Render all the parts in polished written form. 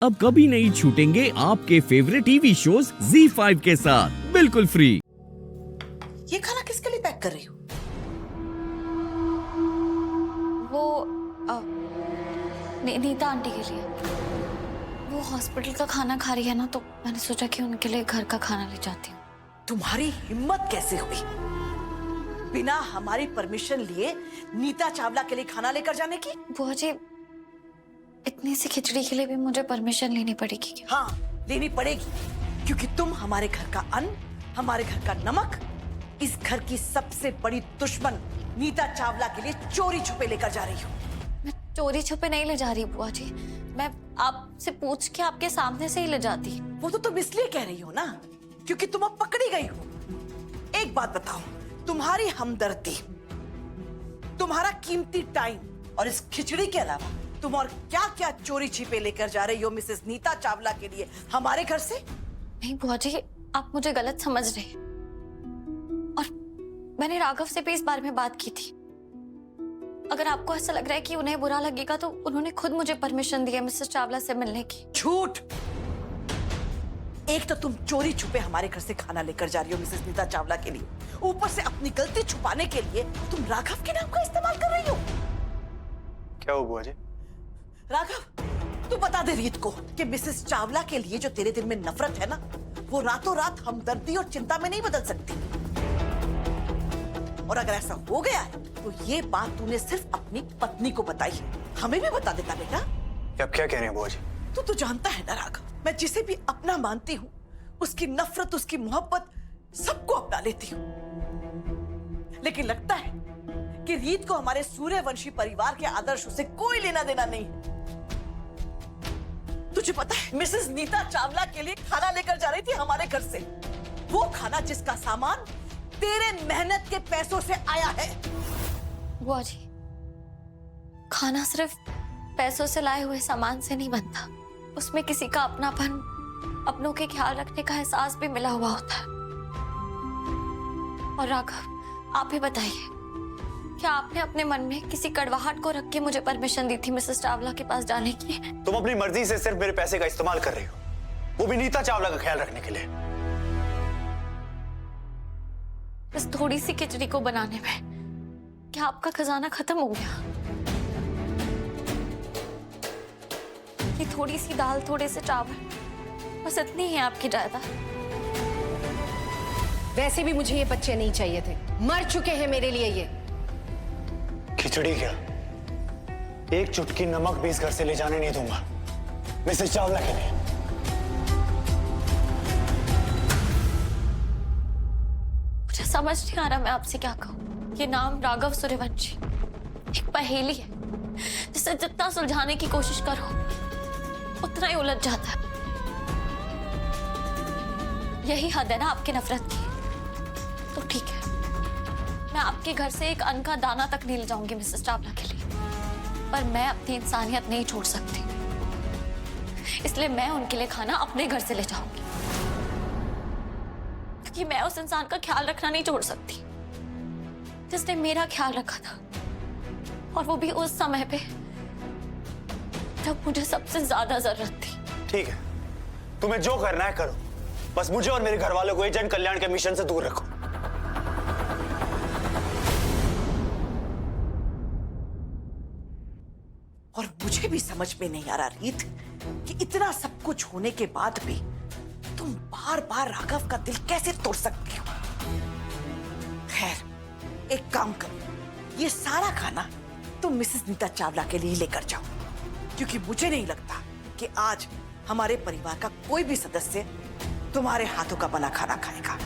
अब कभी नहीं छूटेंगे आपके फेवरेट टीवी शोज ZEE5 के साथ बिल्कुल फ्री। ये खाना किसके लिए पैक कर रही हो? वो नीता आंटी के लिए। वो हॉस्पिटल का खाना खा रही है ना, तो मैंने सोचा कि उनके लिए घर का खाना ले जाती हूँ। तुम्हारी हिम्मत कैसे हुई बिना हमारी परमिशन लिए नीता चावला के लिए खाना लेकर जाने की? बुआ जी, इतनी सी खिचड़ी के लिए भी मुझे परमिशन लेनी पड़ेगी क्या? हाँ, लेनी पड़ेगी, क्योंकि तुम हमारे घर का अन्न, हमारे घर का नमक, इस घर की सबसे बड़ी दुश्मन नीता चावला के लिए चोरी छुपे लेकर जा रही हो। मैं चोरी छुपे नहीं ले जा रही बुआ जी, मैं आपसे पूछ के आपके सामने से ही ले जाती। वो तो तुम इसलिए कह रही हो ना क्योंकि तुम अब पकड़ी गई हो। एक बात बताओ, तुम्हारी हमदर्दी, तुम्हारा कीमती टाइम और इस खिचड़ी के अलावा तुम और क्या क्या चोरी छिपे लेकर जा रही हो मिसेस नीता चावला के लिए हमारे घर से? नहीं बुआ जी, आप मुझे गलत समझ रहे हैं। और मैंने राघव से भी इस बारे में बात की थी। अगर आपको ऐसा लग रहा है कि उन्हें बुरा लगेगा, तो उन्होंने खुद मुझे परमिशन दी है मिसेस चावला से मिलने की। झूठ! एक तो तुम चोरी छुपे हमारे घर से खाना लेकर जा रही हो मिसेस नीता चावला के लिए, ऊपर से अपनी गलती छुपाने के लिए तुम राघव के नाम का इस्तेमाल कर रही हो। क्या हुआ बुआ जी? राघव, तू बता दे रीत को कि मिसेस चावला के लिए जो तेरे दिल में नफरत है ना, वो रातों रात हमदर्दी और चिंता में नहीं बदल सकती। और अगर ऐसा हो गया है तो ये बात तूने सिर्फ अपनी पत्नी को बताई है, हमें भी बता देता बेटा। आप क्या कह रहे हैं बुआ जी? तू तो जानता है ना राघव, मैं जिसे भी अपना मानती हूँ उसकी नफरत, उसकी मोहब्बत सबको अपना लेती हूँ। लेकिन लगता है कि रीत को हमारे सूर्यवंशी परिवार के आदर्शों से कोई लेना देना नहीं है। तुझे पता है, मिसेस नीता चावला के लिए खाना लेकर जा रही थी हमारे घर से, वो खाना जिसका सामान तेरे मेहनत के पैसों से आया है। बुआ जी, खाना सिर्फ पैसों से लाए हुए सामान से नहीं बनता, उसमें किसी का अपनापन, अपनों के ख्याल रखने का एहसास भी मिला हुआ होता है। और राघव, आप ही बताइए, क्या आपने अपने मन में किसी कड़वाहट को रख के मुझे परमिशन दी थी मिसेस चावला के पास जाने की? तुम अपनी मर्जी से सिर्फ मेरे पैसे का इस्तेमाल कर रही हो, वो भी नीता चावला का ख्याल रखने के लिए। बस थोड़ी सी खिचड़ी को बनाने में क्या आपका खजाना खत्म हो गया? ये थोड़ी सी दाल, थोड़े से चावल, बस इतनी ही है आपकी जायदाद। वैसे भी मुझे ये बच्चे नहीं चाहिए थे, मर चुके हैं मेरे लिए ये। खिचड़ी क्या, एक चुटकी नमक भी इस घर से ले जाने नहीं दूंगा मिसेस चावला के लिए। मुझे समझ नहीं आ रहा मैं आपसे क्या कहूं। ये नाम राघव सूर्यवंशी एक पहेली है जिसे जितना सुलझाने की कोशिश करो उतना ही उलझ जाता है। यही हद है ना आपकी नफरत की? तो ठीक है, मैं आपके घर से एक अन्न का दाना तक नहीं ले जाऊंगी मिसेस चावला के लिए, पर मैं अपनी इंसानियत नहीं छोड़ सकती, इसलिए मैं उनके लिए खाना अपने घर से ले जाऊंगी, क्योंकि मैं उस इंसान का ख्याल रखना नहीं छोड़ सकती जिसने मेरा ख्याल रखा था, और वो भी उस समय पे जब मुझे सबसे ज्यादा जरूरत थी। ठीक है, तुम्हें जो करना है करो, बस मुझे और मेरे घर वालों को ये जन कल्याण के मिशन से दूर रखो। और मुझे भी समझ में नहीं आ रहा रीत कि इतना सब कुछ होने के बाद भी तुम बार बार राघव का दिल कैसे तोड़ सकती हो। खैर, एक काम करो, ये सारा खाना तुम मिसेस नीता चावला के लिए लेकर जाओ, क्योंकि मुझे नहीं लगता कि आज हमारे परिवार का कोई भी सदस्य तुम्हारे हाथों का बना खाना खाएगा।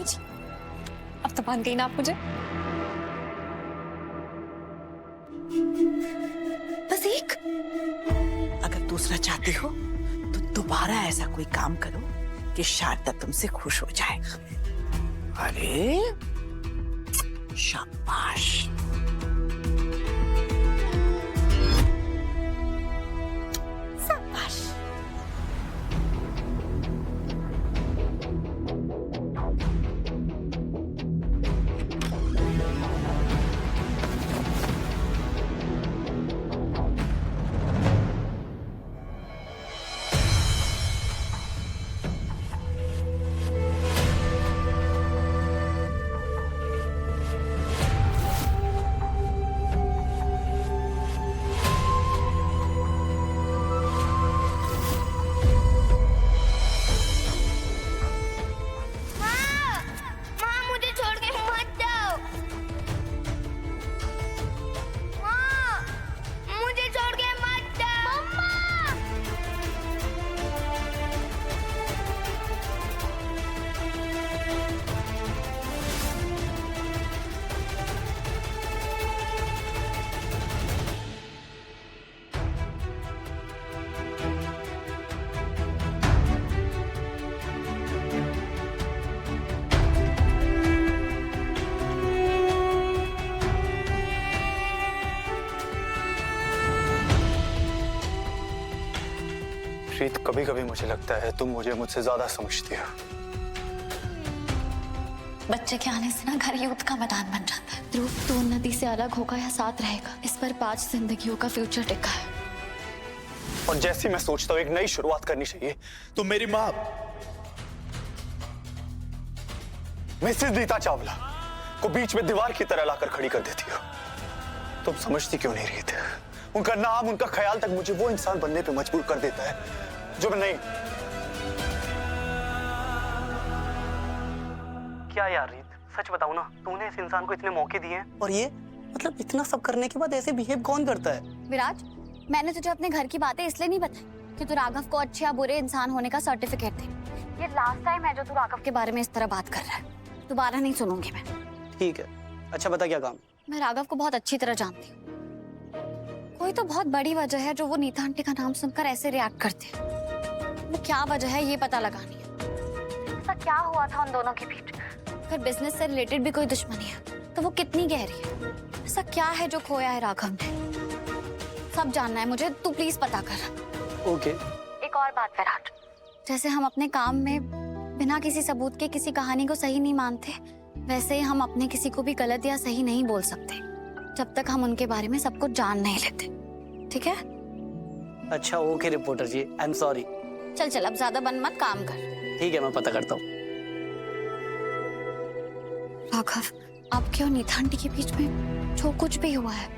जी, अब तो मान गई ना आप मुझे? बस एक, अगर दूसरा चाहती हो तो दोबारा ऐसा कोई काम करो कि शारदा तुमसे खुश हो जाए। अरे शाबाश। शाबाश। रीत, कभी कभी मुझे लगता है तुम मुझे मुझसे ज्यादा समझती हो। बच्चे के आने से ना घर युद्ध का मैदान बन जाता है। ध्रुव, तू नदी से अलग होगा या साथ रहेगा, इस पर 5 जिंदगियों का फ्यूचर टिका है। और जैसी मैं सोचता हूँ एक नई शुरुआत करनी चाहिए, तुम मेरी माँ मिसेस रीता चावला को बीच में दीवार की तरह लाकर खड़ी कर देती हो। तुम समझती क्यों नहीं रही थे? उनका नाम, उनका ख्याल तक मुझे वो इंसान बनने पे मजबूर कर देता है जो मैं नहीं। क्या यार रीत, सच बताओ ना, तूने इस इंसान को इतने मौके दिए हैं और ये मतलब इतना सब करने के बाद ऐसे बिहेव कौन करता है? विराज, मैंने तुझे अपने घर की बातें इसलिए नहीं बताई कि तू राघव को अच्छे या बुरे इंसान होने का सर्टिफिकेट दे। ये लास्ट टाइम है जो तू राघव के बारे में इस तरह बात कर रहा है। दोबारा नहीं सुनूंगी मैं। ठीक है, अच्छा बता क्या काम? मैं राघव को बहुत अच्छी तरह जानती हूँ। कोई तो बहुत बड़ी वजह है जो वो नीता आंटी का नाम सुनकर ऐसे रिएक्ट करते हैं। वो क्या वजह है ये पता लगानी है। ऐसा क्या हुआ था उन दोनों के बीच? अगर बिजनेस से रिलेटेड भी कोई दुश्मनी है तो वो कितनी गहरी है? ऐसा क्या है जो खोया है राघव ने? सब जानना है मुझे, तू प्लीज पता कर। ओके। एक और बात विराट, जैसे हम अपने काम में बिना किसी सबूत के किसी कहानी को सही नहीं मानते, वैसे ही हम अपने किसी को भी गलत या सही नहीं बोल सकते जब तक हम उनके बारे में सब कुछ जान नहीं लेते। ठीक है? अच्छा okay reporter ji, I am sorry. चल चल, अब ज्यादा बन मत, काम कर। ठीक है, मैं पता करता हूँ। राघव, आपके और नीता आंटी के बीच में जो कुछ भी हुआ है,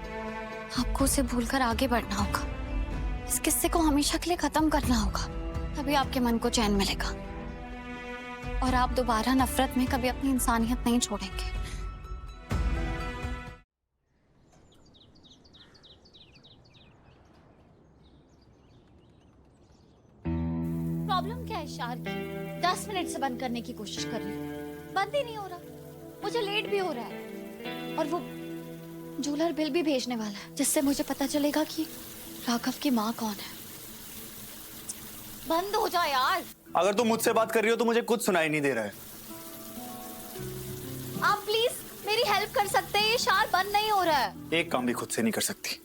आपको उसे भूलकर आगे बढ़ना होगा। इस किस्से को हमेशा के लिए खत्म करना होगा, तभी आपके मन को चैन मिलेगा और आप दोबारा नफरत में कभी अपनी इंसानियत नहीं छोड़ेंगे। प्रॉब्लम क्या है शार की? 10 मिनट से बंद करने की कोशिश कर रही हूँ, बंद ही नहीं हो रहा। मुझे लेट भी हो रहा है और वो जूलर बिल भी भेजने वाला है जिससे मुझे पता चलेगा कि राघव की माँ कौन है। बंद हो जा यार। अगर तुम मुझसे बात कर रही हो तो मुझे कुछ सुनाई नहीं दे रहा है। आप प्लीज मेरी हेल्प कर सकते हैं, ये शार बंद नहीं हो रहा है। एक काम भी खुद से नहीं कर सकती।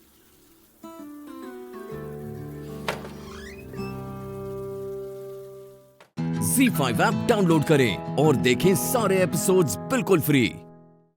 Z5 ऐप डाउनलोड करें और देखें सारे एपिसोड्स बिल्कुल फ्री।